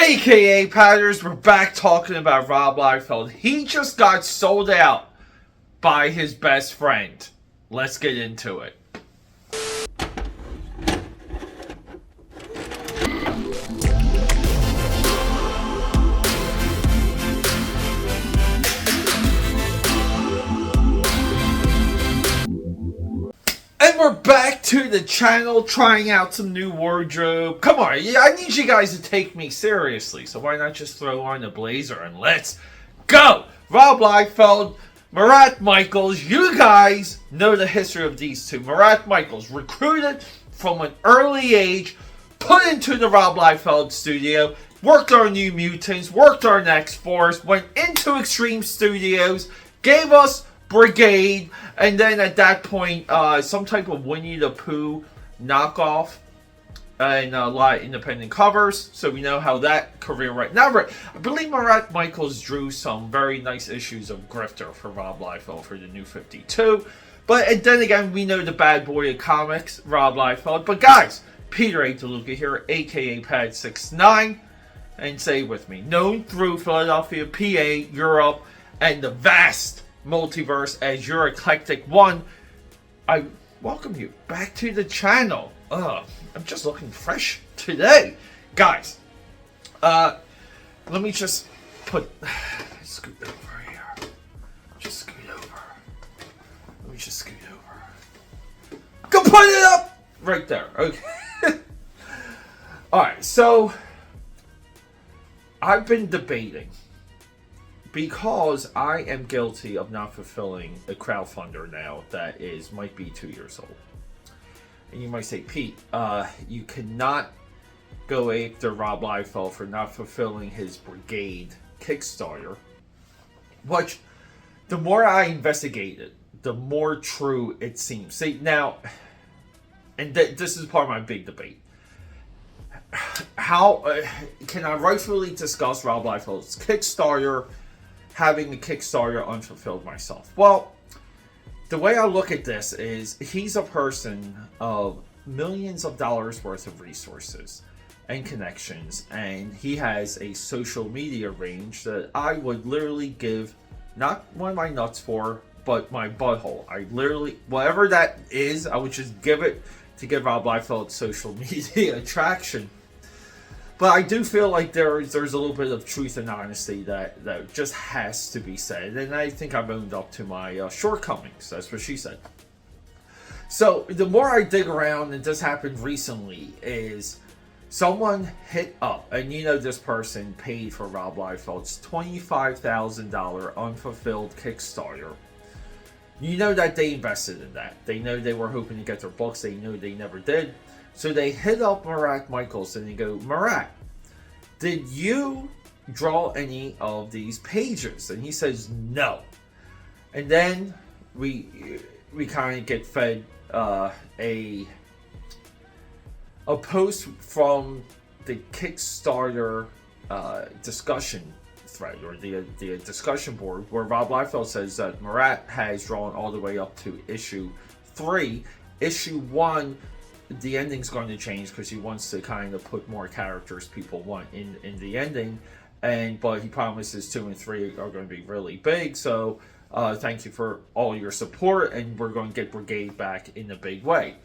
AKA Patters, we're back talking about Rob Liefeld. He just got sold out by his best friend. Let's get into it. And we're back to the channel trying out some new wardrobe. Come on, I need you guys to take me seriously. So why not just throw on a blazer and let's go. Rob Liefeld, Myrat Micheals. You guys know the history of these two. Myrat Micheals, recruited from an early age, put into the Rob Liefeld studio, worked on New Mutants, worked on X-Force, went into Extreme Studios, gave us Brigade, and then at that point, some type of Winnie the Pooh knockoff, and a lot of independent covers. So we know how that career went. Now, I believe Myrat Micheals drew some very nice issues of Grifter for Rob Liefeld for the New 52. But and then again, we know the bad boy of comics, Rob Liefeld. But guys, Peter A. DeLuca here, aka Pad69, and say it with me. Known through Philadelphia, PA, Europe, and the vast multiverse as your eclectic one, I welcome you back to the channel. I'm just looking fresh today, guys. Let me just scoot over here. Just scoot over. Let me just scoot over. Go put it up right there. Okay. All right. So I've been debating, because I am guilty of not fulfilling a crowdfunder now that might be 2 years old. And you might say, Pete, you cannot go after Rob Liefeld for not fulfilling his Brigade Kickstarter. Which, the more I investigated, the more true it seems. See, now, and this is part of my big debate. How can I rightfully discuss Rob Liefeld's Kickstarter having the Kickstarter unfulfilled myself? Well, the way I look at this is he's a person of millions of dollars worth of resources and connections, and he has a social media range that I would literally give not one of my nuts for, but my butthole. I literally, whatever that is, I would just give it to give Rob Liefeld social media attraction. But I do feel like there's a little bit of truth and honesty that just has to be said. And I think I've owned up to my shortcomings. That's what she said. So the more I dig around, and this happened recently, is someone hit up, and you know this person paid for Rob Liefeld's $25,000 unfulfilled Kickstarter. You know that they invested in that. They know they were hoping to get their books. They know they never did. So they hit up Myrat Micheals and they go, Myrat, did you draw any of these pages? And he says, no. And then we kind of get fed a post from the Kickstarter discussion thread, or the discussion board, where Rob Liefeld says that Myrat has drawn all the way up to issue 3. Issue 1, the ending's going to change because he wants to kind of put more characters people want in the ending, but he promises 2 and 3 are going to be really big. So thank you for all your support, and we're going to get Brigade back in a big way.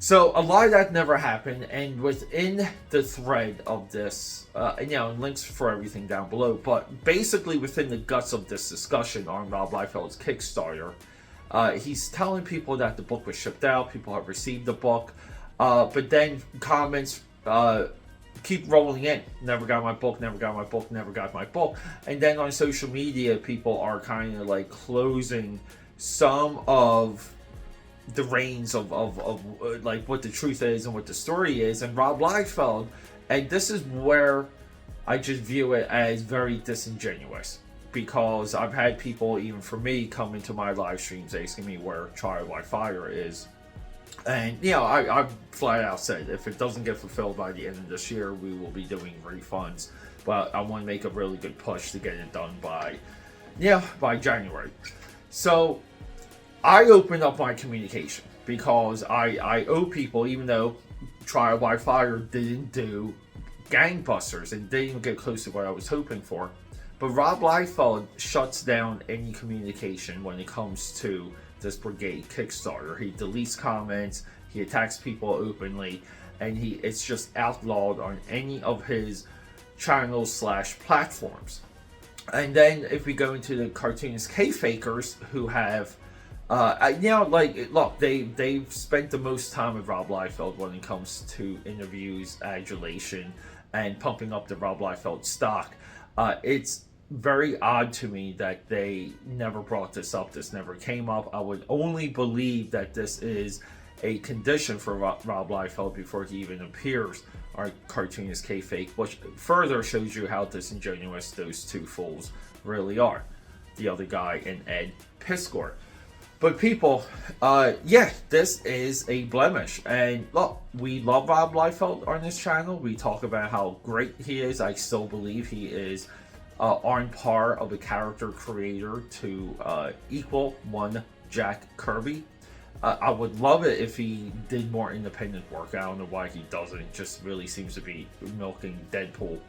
So a lot of that never happened, and within the thread of this, and links for everything down below, but basically within the guts of this discussion on Rob Liefeld's Kickstarter, he's telling people that the book was shipped out, people have received the book, but then comments keep rolling in. Never got my book, never got my book, never got my book. And then on social media, people are kind of like closing some of the reins of like what the truth is and what the story is. And Rob Liefeld, and this is where I just view it as very disingenuous, because I've had people, even for me, come into my live streams asking me where Trial by Fire is. And, I've flat out said, if it doesn't get fulfilled by the end of this year, we will be doing refunds. But I want to make a really good push to get it done by January. So I opened up my communication because I owe people, even though Trial by Fire didn't do gangbusters and didn't even get close to what I was hoping for. But Rob Liefeld shuts down any communication when it comes to this Brigade Kickstarter. He deletes comments, he attacks people openly, and it's just outlawed on any of his channels / platforms. And then if we go into the cartoonist K-Fakers, who have look, they've spent the most time with Rob Liefeld when it comes to interviews, adulation, and pumping up the Rob Liefeld stock. It's very odd to me that they never brought this up. This never came up. I would only believe that this is a condition for Rob Liefeld before he even appears on Cartoonist K-Fake, which further shows you how disingenuous those two fools really are. The other guy and Ed Piskor. But people, this is a blemish. And look, we love Rob Liefeld on this channel. We talk about how great he is. I still believe he is on par of a character creator to equal one Jack Kirby. I would love it if he did more independent work. I don't know why he doesn't. It just really seems to be milking Deadpool.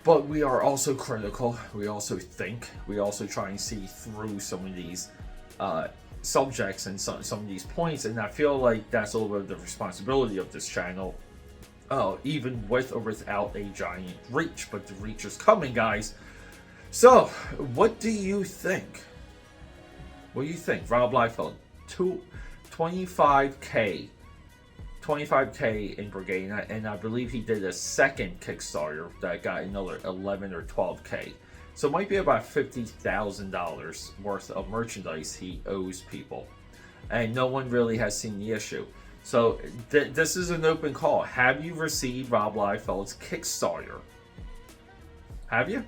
But we are also critical. We also think. We also try and see through some of these subjects and some of these points. And I feel like that's a little bit of the responsibility of this channel. Even with or without a giant reach. But the reach is coming, guys. So, what do you think? What do you think? Rob Liefeld, 25K in Brigade, and I believe he did a second Kickstarter that got another 11 or 12K. So it might be about $50,000 worth of merchandise he owes people. And no one really has seen the issue. So this is an open call. Have you received Rob Liefeld's Kickstarter? Have you?